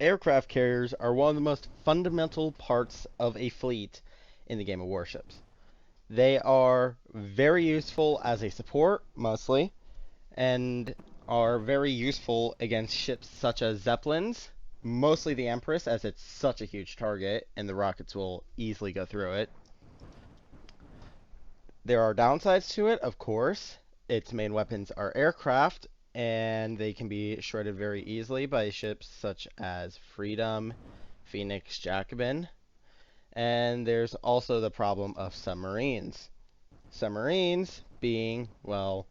Aircraft carriers are one of the most fundamental parts of a fleet in the game of Warships. They are very useful as a support, mostly, and are very useful against ships such as Zeppelins, mostly the Empress, as it's such a huge target, and the rockets will easily go through it. There are downsides to it, of course. Its main weapons are aircraft, and they can be shredded very easily by ships such as Freedom, Phoenix, Jacobin. And there's also the problem of submarines. Submarines being, well,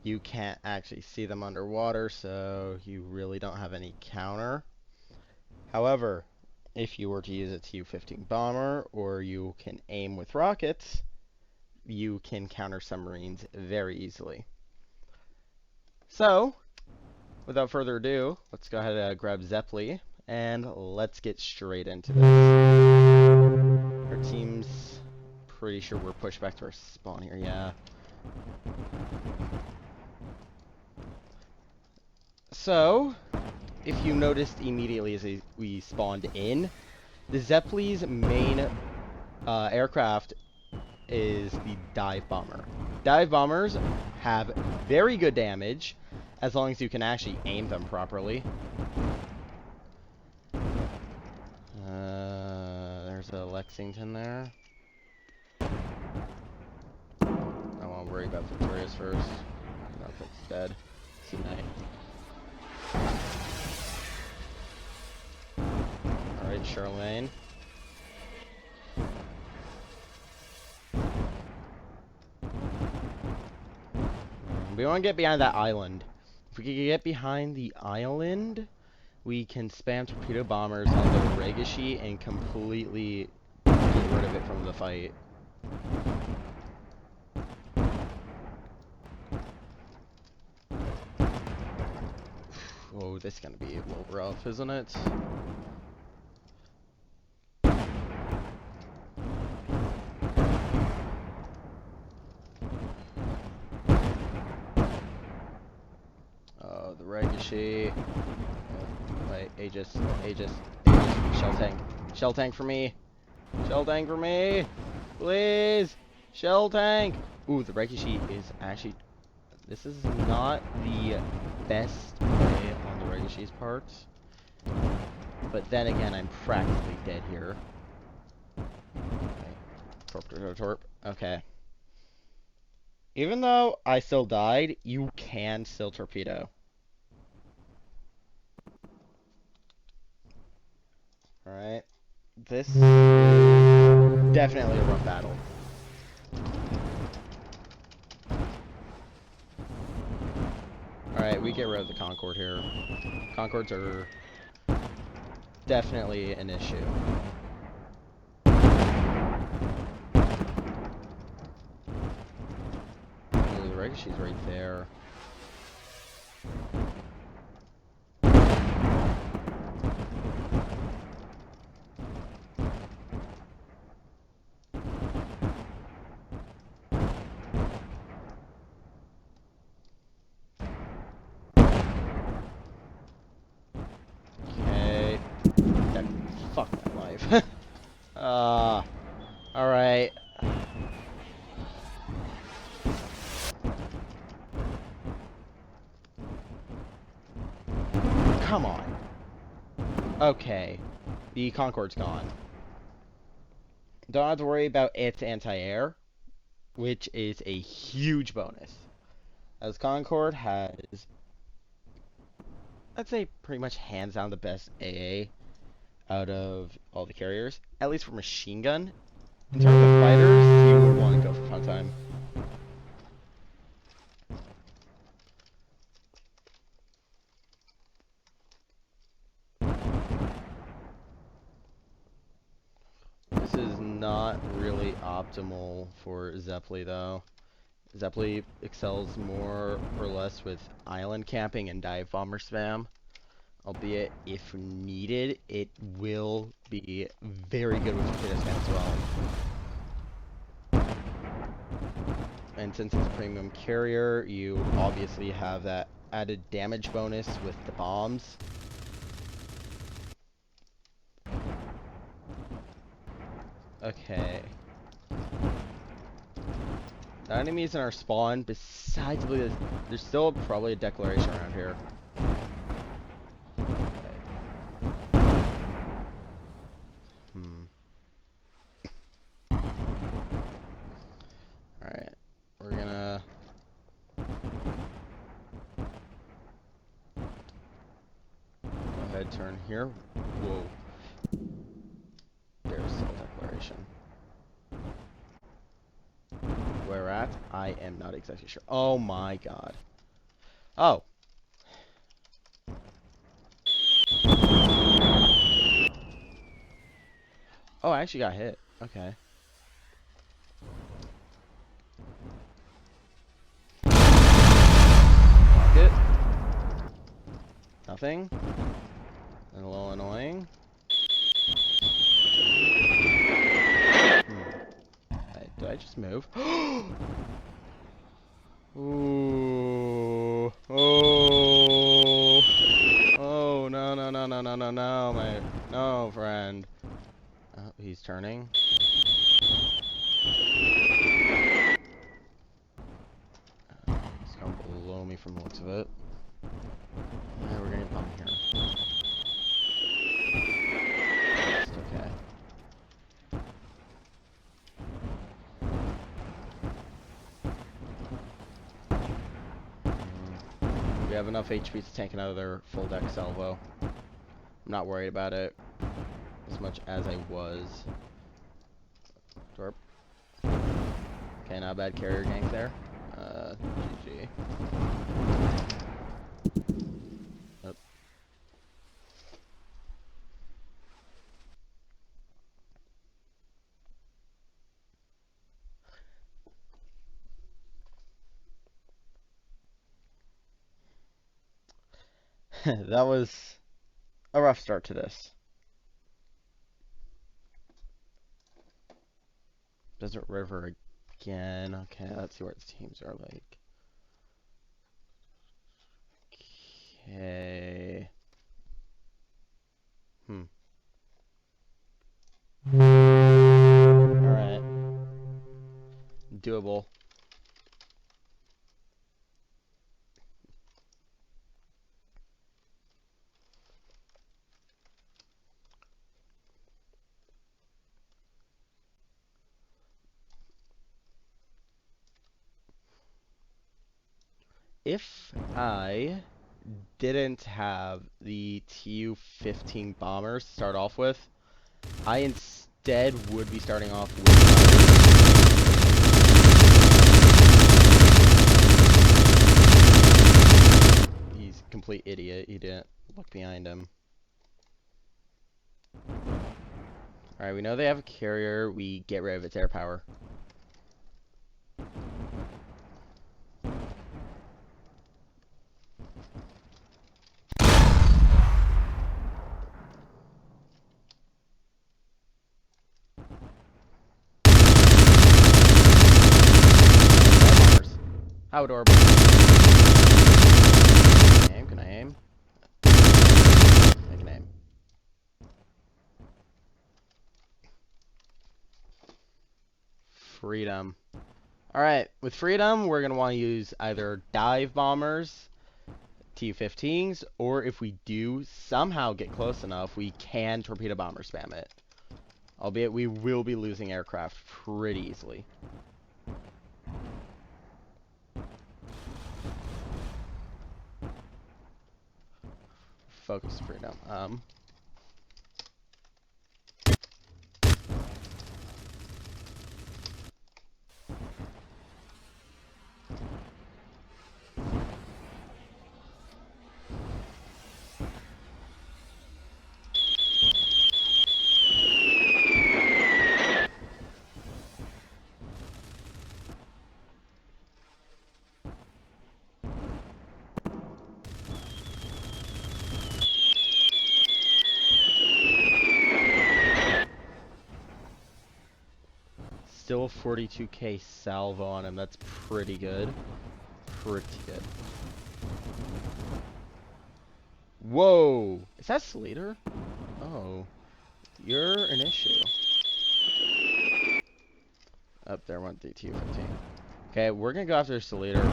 you can't actually see them underwater, so you really don't have any counter. However, if you were to use a Tu-15 bomber, or you can aim with rockets, you can counter submarines very easily. So, without further ado, let's go ahead and grab Zeppeli, and let's get straight into this. Our team's pretty sure we're pushed back to our spawn here, yeah. So, if you noticed immediately as we spawned in, the Zeppeli's main aircraft is the dive bomber. Dive bombers have very good damage as long as you can actually aim them properly. There's a Lexington there. I won't worry about Victoria's first. That thing's dead. Tonight. Alright, Charlemagne. We want to get behind that island. If we can get behind the island, we can spam torpedo bombers on the Regashi and completely get rid of it from the fight. Oh, this is gonna be a little rough, isn't it? Oh, the Regashi. Wait, Aegis. Shell tank. Shell tank for me. Shell tank for me. Please. Shell tank. Ooh, the Regashi is actually... This is not the best play on the Regashi's part. But then again, I'm practically dead here. Okay. Torp. Okay. Even though I still died, you can still torpedo. Alright. This is definitely a rough battle. Alright, we get rid of the Concorde here. Concordes are definitely an issue. Ooh, the Regashi's right there. Okay. Fuck my life. Alright. Come on. Okay. The Concorde's gone. Don't have to worry about its anti-air, which is a huge bonus. As Concorde has, I'd say, pretty much hands down the best AA out of all the carriers, at least for machine gun. In terms of fighters, you would want to go for fun time. This is not really optimal for Zeppeli, though. Zeppeli excels more or less with island camping and dive bomber spam. Albeit, if needed, it will be very good with torpedo spam as well. And since it's a premium carrier, you obviously have that added damage bonus with the bombs. Okay. The enemies in our spawn, besides there's still probably a declaration around here. Alright. We're gonna... go ahead, turn here. Whoa. There's still a declaration. Where at? I am not exactly sure. Oh my god. Oh. Oh, I actually got hit. Okay. Rocket. Nothing. And a little annoying. Did I just move? Ooh. Oh. Oh, no, no, no, no, no, no, no, my... No, friend. Oh, he's turning. He's going below me from the looks of it. Yeah, we're gonna get bomb here. It's okay. We have enough HP to tank another full deck salvo. I'm not worried about it as much as I was. Dorp. Okay, not a bad carrier gank there. GG. Nope. That was a rough start to this. Desert River again. Okay, let's see what the teams are like. Okay. Alright. Doable. If I didn't have the Tu-15 bombers to start off with, I instead would be starting off with... He's a complete idiot. He didn't look behind him. Alright, we know they have a carrier. We get rid of its air power. How adorable. Can I aim? I can aim. Freedom. Alright, with Freedom, we're going to want to use either dive bombers, Tu-15s, or if we do somehow get close enough, we can torpedo bomber spam it. Albeit we will be losing aircraft pretty easily. Focus Freedom. Still 42k salvo on him. That's pretty good. Pretty good. Whoa! Is that Slater? Oh. You're an issue. Up there went the T-15. Okay, we're gonna go after the leader.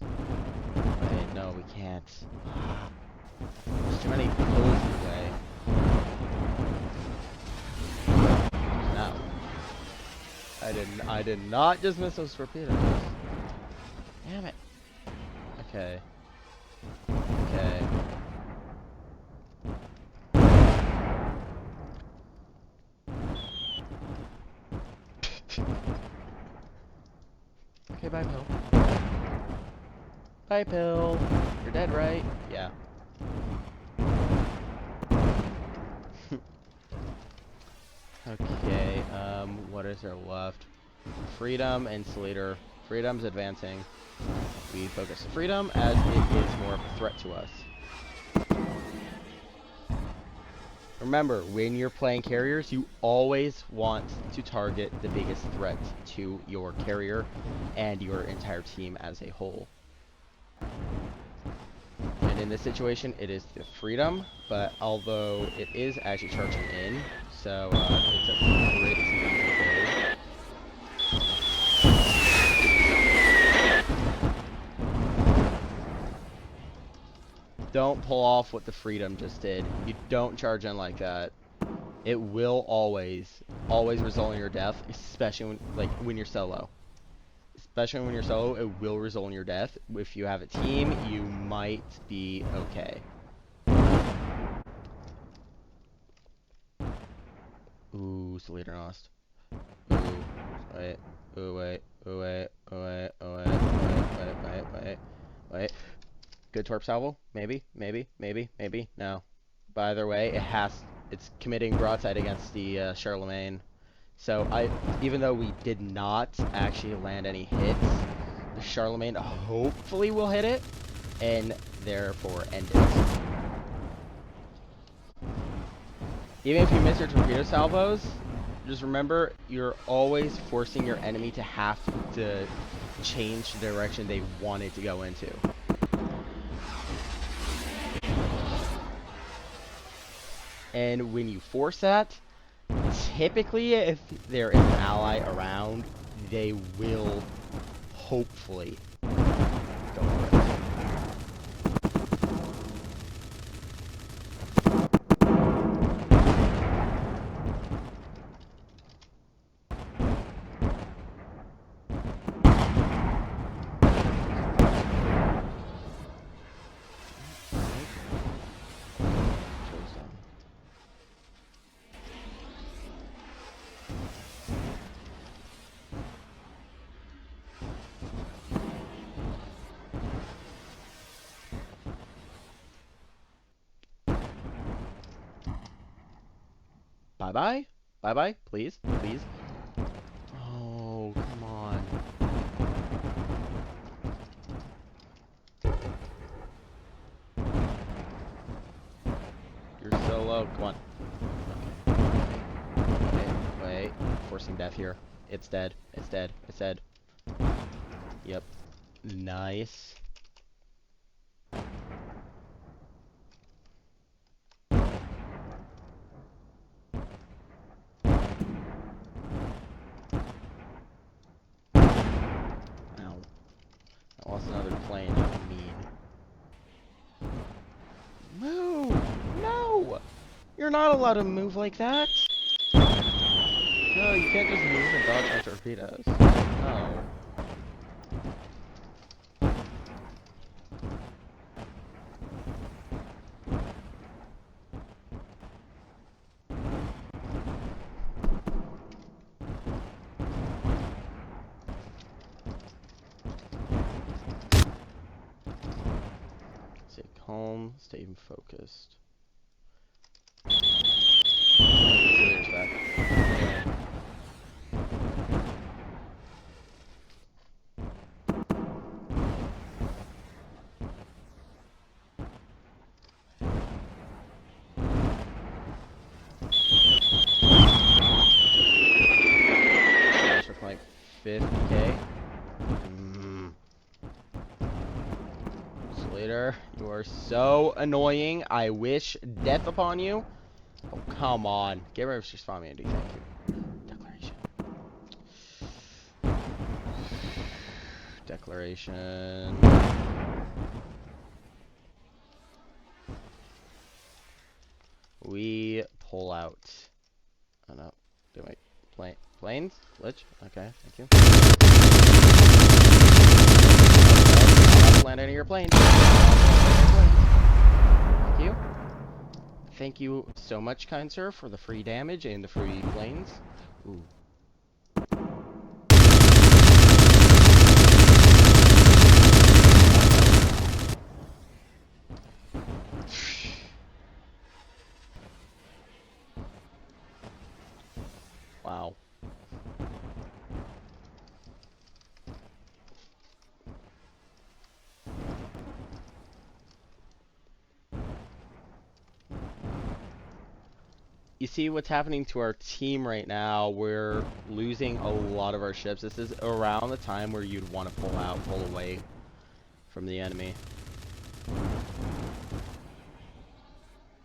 Wait, no, we can't. There's too many holes in the way. No. I did not just miss those torpedoes. Damn it. Okay. Okay. Okay, bye, Pill. Bye, Pill. You're dead, right? Yeah. Okay, what is there left? Freedom and Slater. Freedom's advancing. We focus on Freedom as it is more of a threat to us. Remember, when you're playing carriers, you always want to target the biggest threat to your carrier and your entire team as a whole. And in this situation, it is the Freedom, but although it is actually charging in, so it's a pretty okay. Don't pull off what the Freedom just did. You don't charge in like that. It will always result in your death, especially when you're solo. Especially when you're solo, it will result in your death. If you have a team, you might be okay. Ooh, Slater lost. Ooh, wait. Ooh, wait. Ooh, wait. Ooh, wait. Ooh, wait. Wait. Good torp salvo? Maybe. No. But either way, it's committing broadside against the Charlemagne. So even though we did not actually land any hits, the Charlemagne hopefully will hit it, and therefore end it. Even if you miss your torpedo salvos, just remember you're always forcing your enemy to have to change the direction they wanted to go into. And when you force that, typically if there is an ally around, they will hopefully go for it. Bye-bye. Bye-bye. Please. Please. Oh, come on. You're so low. Come on. Wait. Forcing death here. It's dead. It's dead. It's dead. Yep. Nice. Ow. I lost another plane. How mean. Move! No! You're not allowed to move like that! No, you can't just move and dodge my torpedoes. No. Stay calm, stay even focused. There's back. Like 50k. Slater, you are so annoying. I wish death upon you. Oh, come on. Get rid of your spawn Andy. Thank you. Declaration. Declaration. We pull out. Oh no. Do I planes? Glitch? Okay, thank you. Land any of your planes. Thank you. Thank you so much, kind sir, for the free damage and the free planes. Ooh. Wow. You see what's happening to our team right now? We're losing a lot of our ships. This is around the time where you'd want to pull away from the enemy.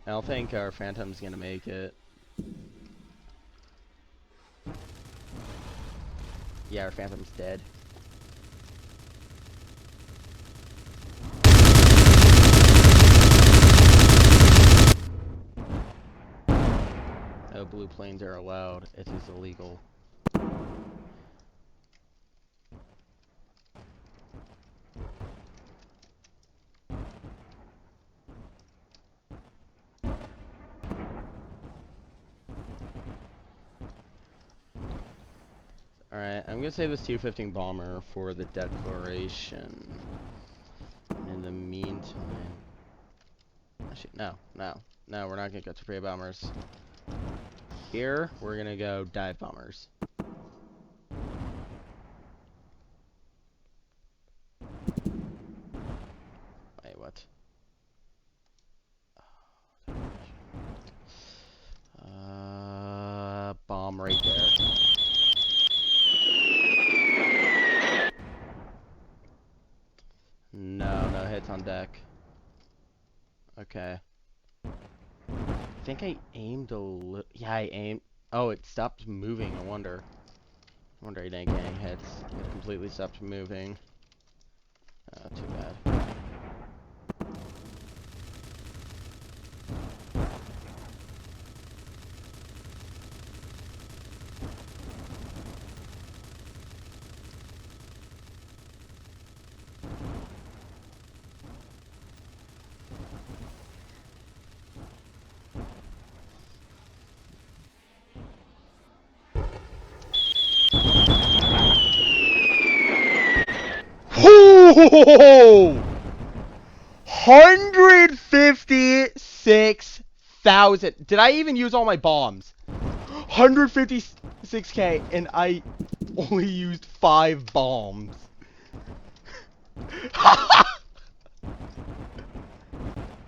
I don't think our Phantom's gonna make it. Yeah, our Phantom's dead. No blue planes are allowed. It is illegal. Alright, I'm gonna save this 215 bomber for the declaration. In the meantime... Actually, no, we're not gonna go to prey bombers. Here, we're gonna go dive bombers. Wait, what? Bomb right there. No hits on deck. Okay. I think I aimed a little. Yeah, I aimed. Oh, it stopped moving. I wonder I didn't get any hits. It completely stopped moving. Too bad. Ho! 156,000. Did I even use all my bombs? 156k, and I only used 5 bombs.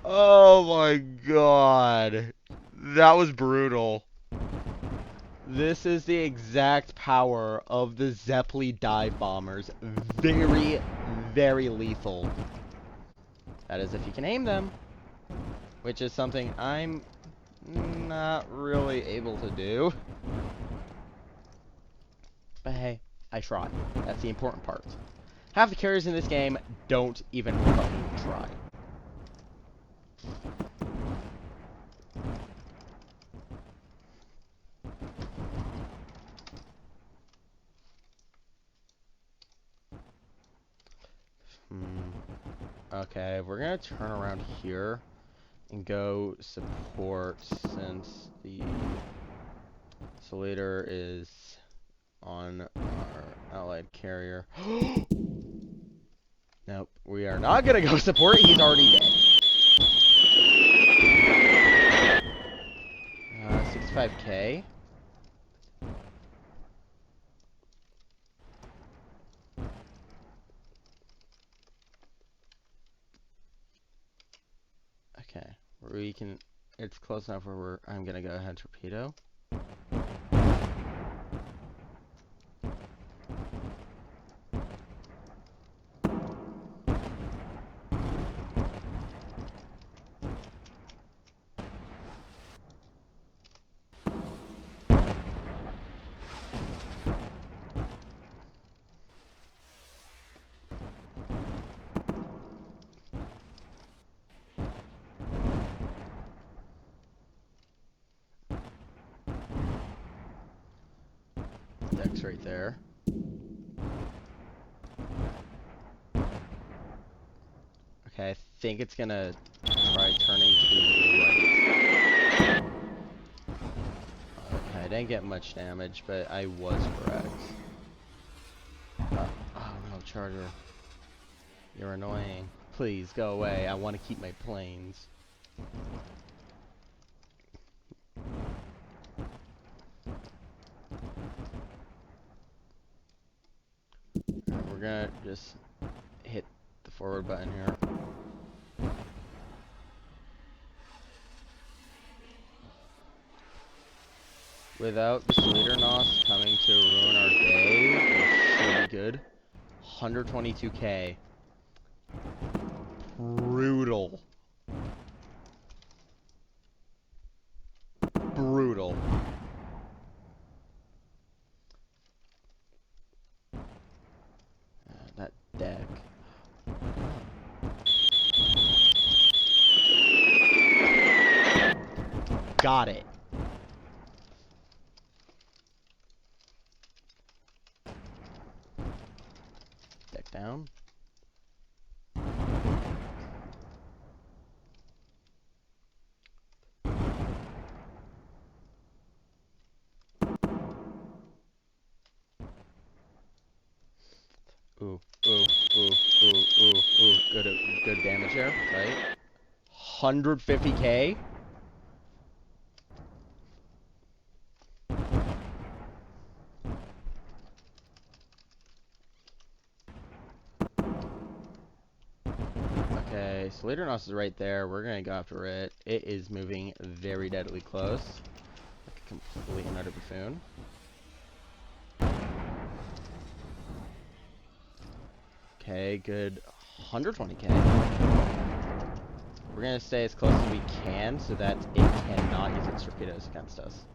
Oh my god. That was brutal. This is the exact power of the Zeppeli dive bombers. Very, very lethal. That is if you can aim them. Which is something I'm not really able to do. But hey, I try. That's the important part. Half the carriers in this game don't even fucking try. Okay, we're gonna turn around here and go support since the Insulator is on our allied carrier. Nope, we are not gonna go support. He's already dead. 65k. Okay, we can. It's close enough where I'm gonna go ahead torpedo. decks right there. Okay, I think it's gonna try turning to the right. Okay, I didn't get much damage, but I was correct. Oh no, Charger. You're annoying. Please, go away. I want to keep my planes. Alright, we're gonna just hit the forward button here. Without the Sleaternos coming to ruin our day, we should be good. 122k. Brutal. Brutal. That deck. Got it. Deck down. Ooh, ooh, ooh, ooh, ooh, ooh. Good damage there, right? 150k? Okay, Slaternos is right there. We're gonna go after it. It is moving very deadly close. Like a complete and utter buffoon. Okay, good 120k. We're gonna stay as close as we can so that it cannot use its torpedoes against us.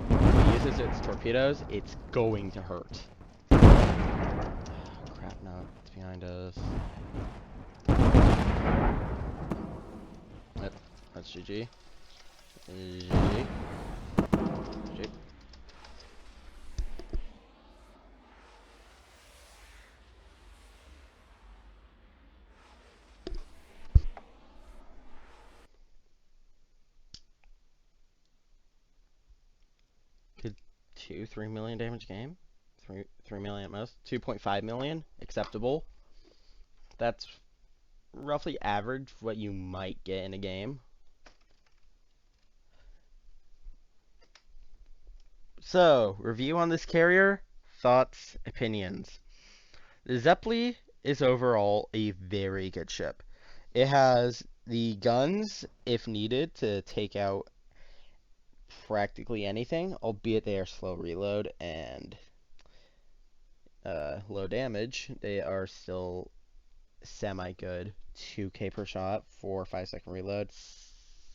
If it uses its torpedoes, it's going to hurt. Crap, no, it's behind us. Yep, that's GG. GG. GG. Good 3 million damage game. 3 million at most. 2.5 million, acceptable. That's roughly average what you might get in a game. So, review on this carrier, thoughts, opinions. The Zeppeli is overall a very good ship. It has the guns, if needed, to take out practically anything, albeit they are slow reload and low damage. They are still semi-good. 2k per shot, 4 or 5 second reload,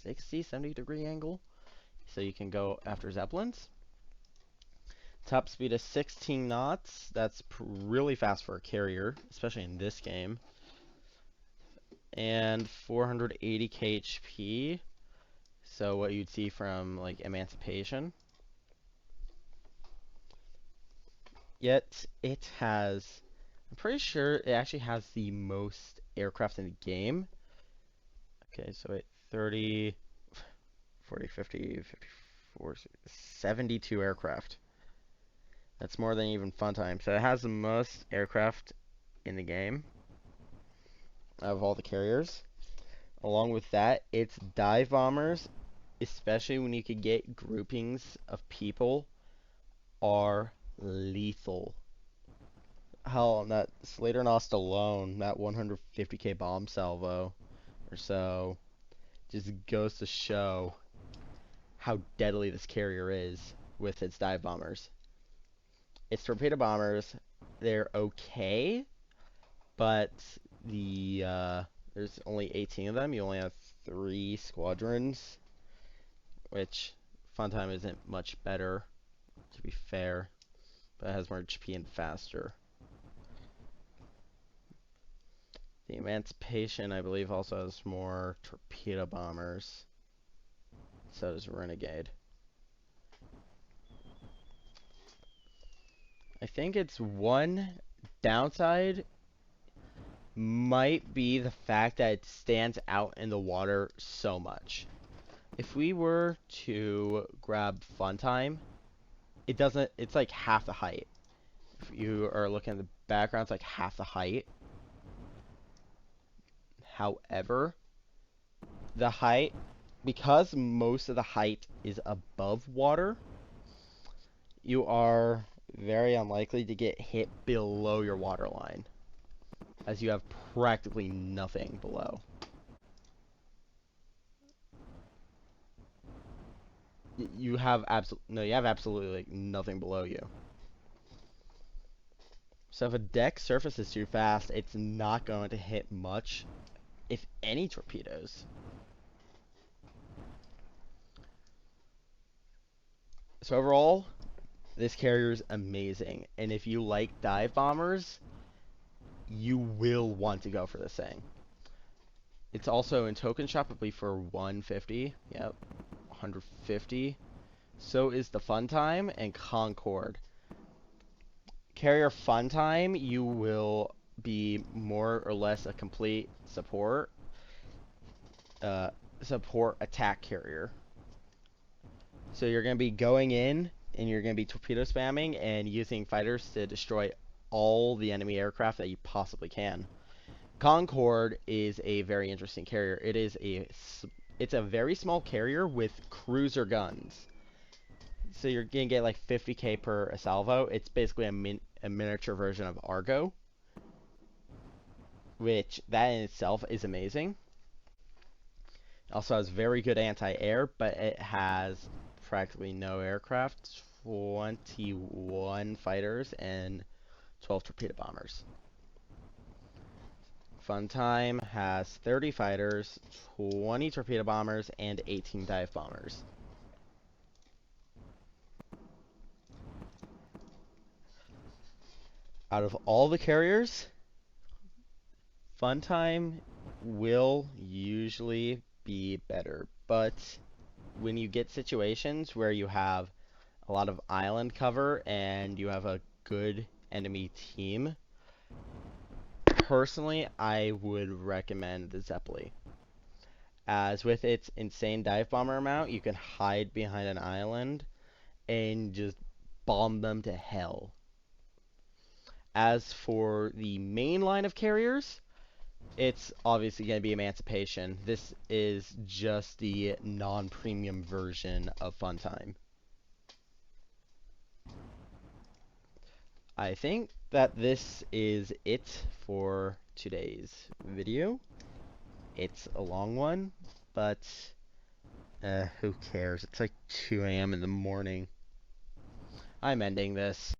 60, 70 degree angle. So you can go after Zeppelins. Top speed is 16 knots. That's really fast for a carrier, especially in this game. And 480 kHP. So what you'd see from like Emancipation. Yet it has, I'm pretty sure it actually has the most aircraft in the game. Okay, so it 30, 40, 50, 54, 72 aircraft. That's more than even Funtime. So it has the most aircraft in the game of all the carriers. Along with that, its dive bombers, especially when you could get groupings of people, are lethal. Hell, on that Slater Nost alone, that 150k bomb salvo or so, just goes to show how deadly this carrier is with its dive bombers. Its torpedo bombers, they're okay, but there's only 18 of them. You only have 3 squadrons, which Funtime isn't much better, to be fair, but it has more HP and faster. The Emancipation, I believe, also has more torpedo bombers. So does Renegade. I think it's one downside might be the fact that it stands out in the water so much. If we were to grab Fun Time, it doesn't, it's like half the height. If you are looking at the background, it's like half the height. However, the height, because most of the height is above water, you are very unlikely to get hit below your water line, as you have practically nothing below. You have you have absolutely like nothing below you. So if a deck surfaces too fast, it's not going to hit much, if any, torpedoes. So overall, this carrier is amazing, and if you like dive bombers, you will want to go for this thing. It's also in token shop, I believe, for 150. Yep, 150. So is the Fun Time and Concord. Carrier Fun Time, you will be more or less a complete uh, support attack carrier. So you're going to be going in and you're going to be torpedo spamming and using fighters to destroy all the enemy aircraft that you possibly can. Concorde is a very interesting carrier. It's a very small carrier with cruiser guns. So you're going to get like 50k per salvo. It's basically a miniature version of Argo, which that in itself is amazing. Also has very good anti-air, but it has practically no aircraft, 21 fighters, and 12 torpedo bombers. Funtime has 30 fighters, 20 torpedo bombers, and 18 dive bombers. Out of all the carriers, Funtime will usually be better, but when you get situations where you have a lot of island cover and you have a good enemy team, personally, I would recommend the Zeppeli. As with its insane dive bomber amount, you can hide behind an island and just bomb them to hell. As for the main line of carriers, it's obviously going to be Emancipation. This is just the non-premium version of Funtime. I think that this is it for today's video. It's a long one, but who cares? It's like 2 a.m. in the morning. I'm ending this.